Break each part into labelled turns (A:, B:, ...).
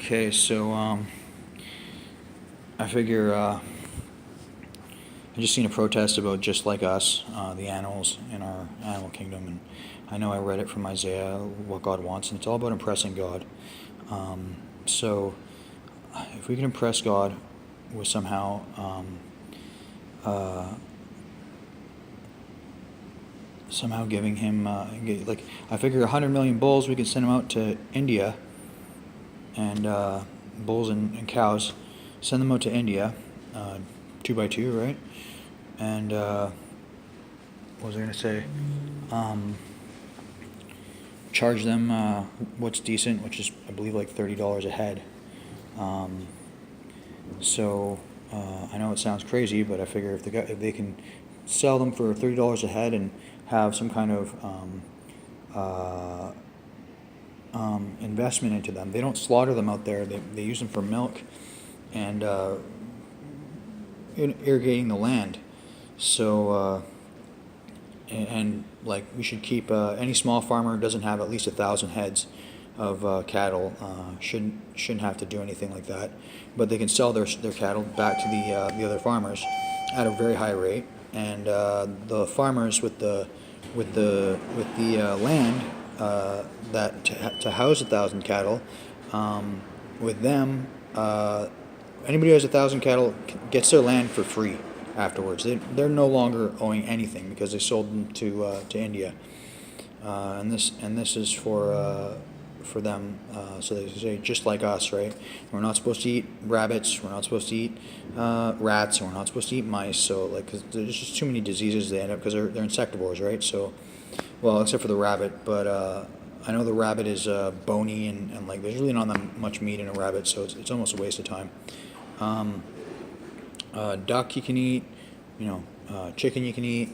A: Okay, so I figure I just seen a protest about just like us, the animals in our animal kingdom, and I know I read it from Isaiah, what God wants, and it's all about impressing God. So if we can impress God with somehow giving him like I figure 100 million bulls, we can send them out to India, and bulls and cows, send them out to India, two by two, right? And what was I gonna say? Um, Charge them what's decent, which is I believe like $30 a head. Um, so I know it sounds crazy, but I figure if they can sell them for $30 a head and have some kind of uh, investment into them. They don't slaughter them out there. They use them for milk and irrigating the land. So and like we should keep any small farmer who doesn't have at least 1,000 heads of cattle shouldn't have to do anything like that, but they can sell their cattle back to the other farmers at a very high rate, and the farmers with the land that to house 1,000 cattle, with them. Anybody who has 1,000 cattle gets their land for free afterwards. They're no longer owing anything because they sold them to India, and this is for them. So they say just like us, right? We're not supposed to eat rabbits. We're not supposed to eat rats. And we're not supposed to eat mice. So like, 'cause there's just too many diseases they end up because they're insectivores, right? So, well, except for the rabbit, but I know the rabbit is bony and like there's really not that much meat in a rabbit, so it's almost a waste of time. Um, Duck you can eat, chicken you can eat,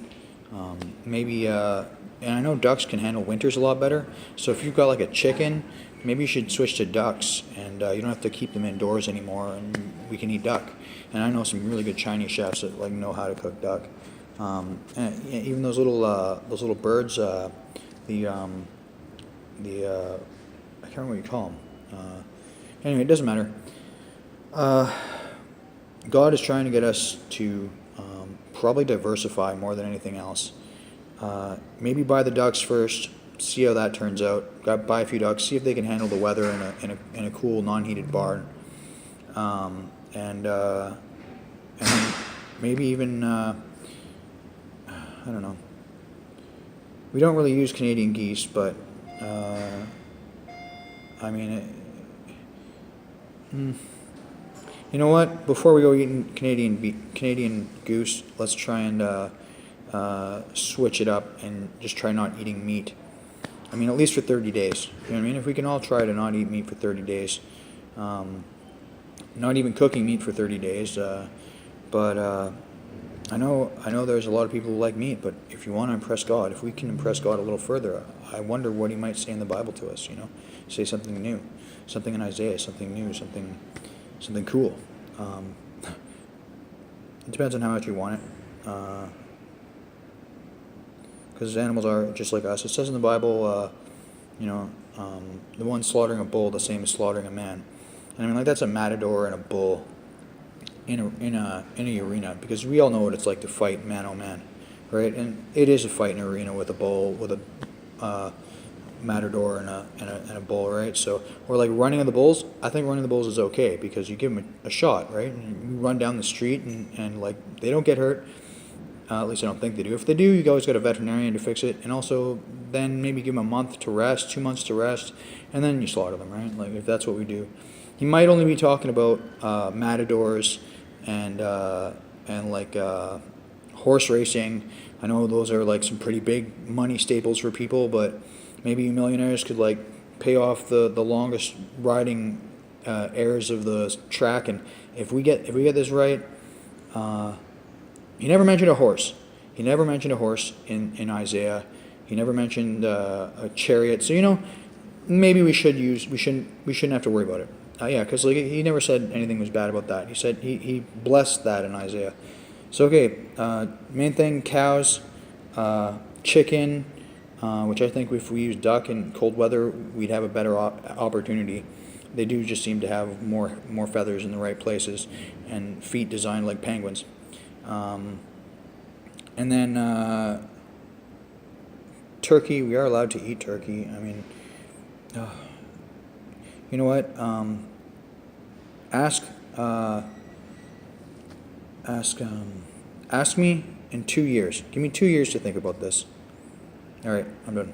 A: maybe, and I know ducks can handle winters a lot better. So if you've got like a chicken, maybe you should switch to ducks, and you don't have to keep them indoors anymore, and we can eat duck. And I know some really good Chinese chefs that like know how to cook duck. And even those little birds, the I can't remember what you call them. Anyway, it doesn't matter. Uh, God is trying to get us to probably diversify more than anything else. Maybe buy the ducks first, see how that turns out. Buy a few ducks, see if they can handle the weather in a cool, non-heated barn, and then maybe even I don't know. We don't really use Canadian geese, but I mean, you know what? Before we go eating Canadian goose, let's try and switch it up and just try not eating meat. I mean, at least for 30 days. You know what I mean? If we can all try to not eat meat for 30 days, not even cooking meat for 30 days, but I know there's a lot of people who like meat, but if you want to impress God, if we can impress God a little further, I wonder what He might say in the Bible to us. Say something new, something in Isaiah, something new, something cool. It depends on how much you want it, because animals are just like us. It says in the Bible, the one slaughtering a bull, the same as slaughtering a man. And I mean, like that's a matador and a bull in a arena, because we all know what it's like to fight man on man, right? And it is a fight in an arena with a bull, with a matador and a bull, right? So we're like running of the bulls. I think running the bulls is okay because you give them a shot, right? And you run down the street and like they don't get hurt. At least I don't think they do. If they do, you always got a veterinarian to fix it, and also then maybe give them a month to rest, 2 months to rest, and then you slaughter them, right? Like if that's what we do. He might only be talking about matadors and like horse racing. I know those are like some pretty big money staples for people, but maybe millionaires could like pay off the longest riding heirs of the track. And if we get this right, he never mentioned a horse. He never mentioned a horse in Isaiah. He never mentioned a chariot. So maybe we shouldn't have to worry about it. Yeah, because like he never said anything was bad about that. He said he blessed that in Isaiah. So okay, main thing: cows, chicken, which I think if we use duck in cold weather, we'd have a better opportunity. they do just seem to have more feathers in the right places, and feet designed like penguins. And then turkey, we are allowed to eat turkey. I mean, you know what? Ask ask ask me in 2 years. Give me 2 years to think about this. All right, I'm done.